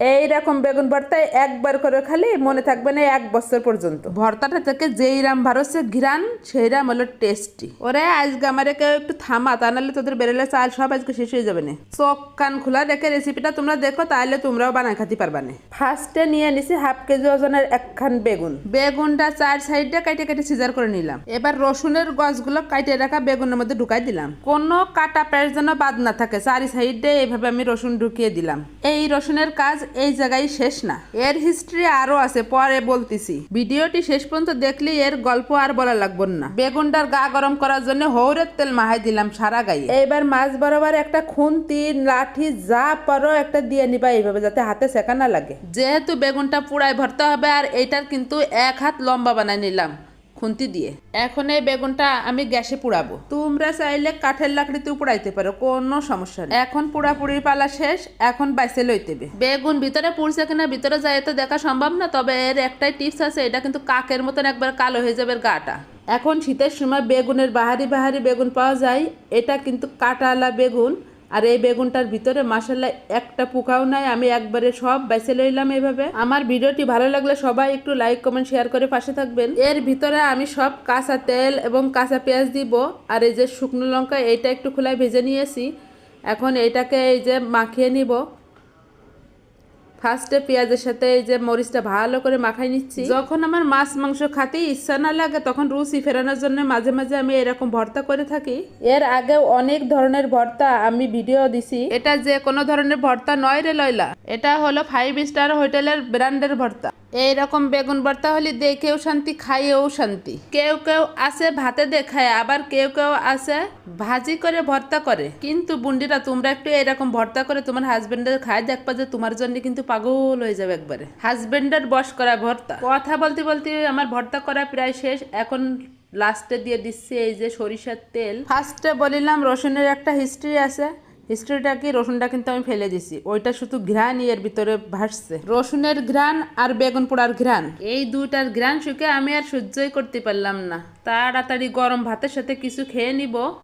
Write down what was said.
এইরকম বেগুন ভর্তায় একবার করে খালি মনে থাকবে না 1 বছর পর্যন্ত। ভর্তাটা থেকে যেই রাম ভারসে ঘিরান সেই রাম হলো টেস্টি। ওরে আজকে আমারে কেউ একটু থামা, তা নাহলে তোদের বেরেলে চাল সব আজকে শেষ হয়ে যাবে না। চোখ কান খোলা রেখে রেসিপিটা তোমরা দেখো, তাহলে তোমরাও বানাই খাতে পারবা না। ফার্স্টে নিয়ে নিছি 1/2 কেজি ওজনের একখান বেগুন। বেগুনটা 4 সাইডে কেটে কেটে সিজার করে নিলাম। এবার রসুনের গছগুলো কাটে রাখা বেগুনের মধ্যে ঢুকাই দিলাম। কোনো কাটা পেঁয়াজ যেন বাদ না থাকে, 4 সাইডে এইভাবে আমি রসুন ঢুকিয়ে দিলাম। এই রসুনের কাজ এই জায়গায় শেষ না, এর হিস্ট্রি আরো আছে, পরে বলতেছি। ভিডিওটি শেষ পর্যন্ত দেখলে এর গল্প আর বলা লাগবে না। বেগুনটার গা গরম করার জন্য হৌরের তেল মাহাই দিলাম সারা গায়ে। এইবার মাছ বরাবর একটা খুন্তি লাঠি যা পারো একটা দিয়ে নিবা এইভাবে, যাতে হাতে সেকা না লাগে। যেহেতু বেগুনটা পুরাই ভরতে হবে, আর এইটার কিন্তু 1 হাত লম্বা বানাই নিলাম খুন্তি দিয়ে। এখন এই বেগুনটা আমি গ্যাসে পুড়াবো। তোমরা চাইলে কাঠের লাকড়িতেও পুড়াইতে পারো, কোনো সমস্যা নেই। এখন পুড়াপুড়ির পালা শেষ, এখন বাইসে লইতেবে। বেগুন ভিতরে পুড়ছে কিনা ভিতরে যায় তো দেখা সম্ভব না, তবে এর একটাই টিপস আছে, এটা কিন্তু কাকের মতন একবার কালো হয়ে যাবে গাটা। এখন শীতের সময় বেগুনের বাহারি বাহারি বেগুন পাওয়া যায়, এটা কিন্তু কাঁটাওয়ালা বেগুন। আর এই বেগুনটার ভিতরে মাশাআল্লাহ একটা পোকাও নাই। আমি একবারে সব বাইছে লইলাম এইভাবে। আমার ভিডিওটি ভালো লাগলে সবাই একটু লাইক কমেন্ট শেয়ার করে পাশে থাকবেন। এর ভিতরে আমি সব কাঁচা তেল এবং কাঁচা পেঁয়াজ দিব, আর এই যে শুকনো লঙ্কা এইটা একটু খোলায় ভেজে নিয়েছি। এখন এইটাকে এই যে মাখিয়ে নিব। ফার্স্টে পেঁয়াজের সাথে এই যে মরিচটা ভালো করে মাখাই নিচ্ছি। যখন আমার মাছ মাংস খাতে ইচ্ছা না লাগে, তখন রুচি ফেরানোর জন্য মাঝে মাঝে আমি এরকম ভর্তা করে থাকি। এর আগেও অনেক ধরনের ভর্তা আমি ভিডিও দিছি। এটা যে কোনো ধরনের ভর্তা নয় রে লয়লা, এটা হলো 5 স্টার হোটেলের ব্র্যান্ডের ভর্তা। এইরকম বেগুন ভর্তা হলে দেখেও শান্তি, খাইয়েও শান্তি। কেউ কেউ আছে ভাতে দেখায়, আবার কেউ কেউ আছে ভাজি করে ভর্তা করে। কিন্তু বুন্ডিরা, তোমরা একটু এরকম ভর্তা করে তোমার হাজবেন্ডের খায় দেখবা, যে তোমার জন্য কিন্তু পাগল হয়ে যাবে একবারে। হাজবেন্ডের বশ করা ভর্তা। কথা বলতে বলতে আমার ভর্তা করা প্রায় শেষ। এখন লাস্টে দিয়ে দিচ্ছি এই যে সরিষার তেল। ফার্স্টে বলিলাম রসুনের একটা হিস্ট্রি আছে। হিস্ট্রিটা কি, রসুনটা কিন্তু আমি ফেলে দিছি, ওইটা শুধু ঘ্রাণ এর ভিতরে ভাসছে। রসুনের ঘ্রাণ আর বেগুন পোড়ার ঘ্রাণ, এই দুইটার ঘ্রাণ শুকে আমি আর সহ্যই করতে পারলাম না। তাড়াতাড়ি গরম ভাতের সাথে কিছু খেয়ে নিব।